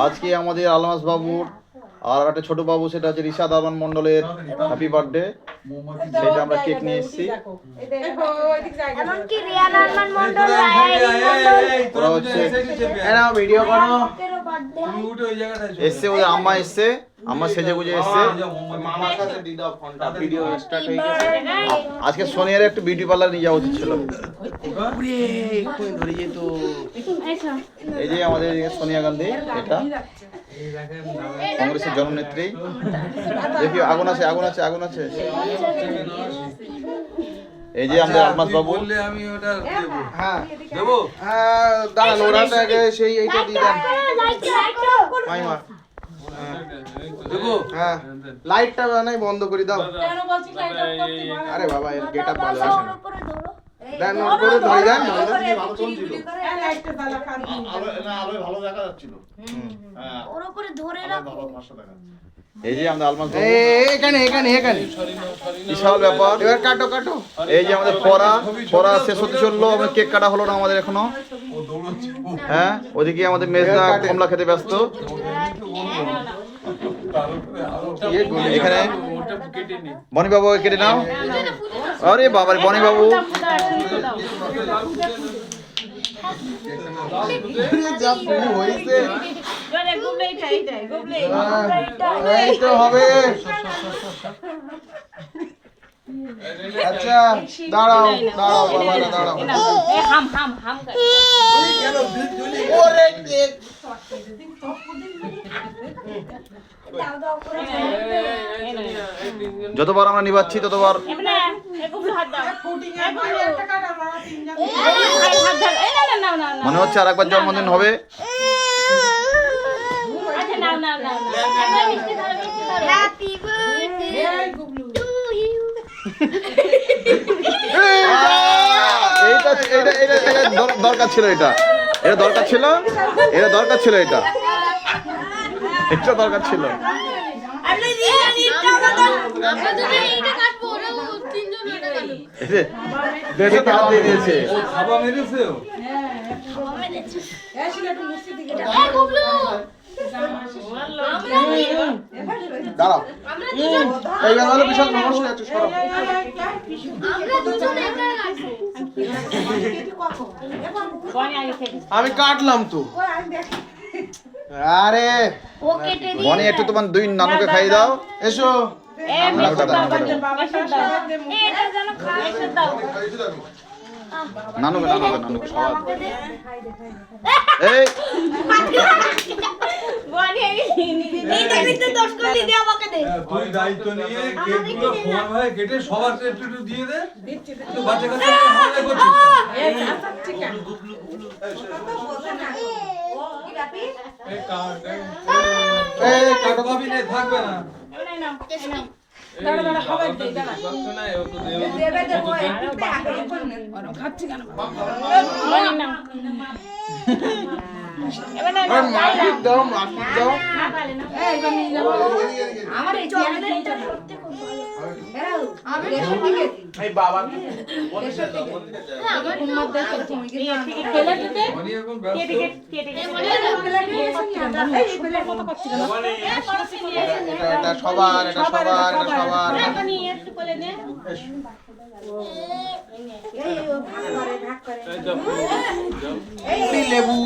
আজকে আমাদের আলমাস বাবুর আর একটা ছোট বাবু, সেটা হচ্ছে রিশাদ আরমান মন্ডলের হ্যাপি বার্থডে। সেটা আমরা কেক নিয়ে এসেছি। এমনকি রিয়ান আরমান মন্ডল, ওরা হচ্ছে ভিডিও করো এসছে, ওদের আম্মা এসছে, আম্মা সেজে গুজে এসছে। মামার কাছে দি দাও ফোনটা, ভিডিও স্টার্ট হয়ে গেছে। আজকে সোনিয়ার একটু বিউটি পার্লার নিয়ে যাওয়া উচিত ছিল। ধরে যেত। এই যে আমাদের সোনিয়া গান্ধী, এটা কংগ্রেসের জননেত্রী। দেখি আগুন আছে, আগুন আছে, আগুন আছে। এই যে আমাদের আলমাস বাবু। বললে আমি ওটা দেব। হ্যাঁ দেব? হ্যাঁ, দাঁড়ান ওরাটা আগে সেই এইটা দিয়ে দেন। মাইমা দেব? হ্যাঁ, লাইটটা নাই বন্ধ করে দাও। আরে বাবা, এর গেটআপ ভালো আসে না। দেন ওর করে ধরে দেন। ভালো চলছিল, আলোয় ভালো দেখা যাচ্ছিল। হ্যাঁ, ওর উপরে ধরে রাখো। ভালো ভাষা দেখা। এই যে আমাদের আলমাস বাবু, এখানে এখানে এখানে বিশাল ব্যাপার। এবার কাটো কাটো। এই যে আমাদের পড়া শেষ হতে চললো, আমাদের কেক কাটা হলো না আমাদের এখনো। হ্যাঁ, ওদিকে আমাদের মেজদা কমলা খেতে ব্যস্ত। এখানে বনি বাবু কেটে নাও। আরে বাবা, বনি বাবু যা শুরু হয়েছে এই তো হবে। আচ্ছা দাঁড়াও দাঁড়াও বাবা, দাঁড়াও। ওরে কেক যতবার আমরা নিবাচ্ছি ততবার মনে হচ্ছে আর একবার জন্মদিন হবে। Happy birthday to you. এটা দরকার ছিল, এটা দরকার ছিল, এটা দরকার ছিল, এটা দরকার ছিল। দেশে তারা দিয়ে দিয়েছে। ও খাবা মেরেছে ও? দাঁড়াও। এইবার হলো বিশাল নমস্কার, একটু সরো। আমি কাটলাম তো। আরে বনি, একটু তোমার দুই নানুকে খাইয়ে দাও। এসো। নানুকে সবার। এই তুই দায়িত্ব নিয়ে কেকগুলো ফোন হয়ে কেটে সবার একটু একটু দিয়ে দে। তো বাচ্চা কাচ্চা হামলা করছিস। এই কাটো। কবি নেই, থাকবে না। মাফিক দাও, মাফিক দাও। এই বাবা উনি এখন ব্যস্ত। এটা সবার, এটা সবার, এটা সবার। লেবু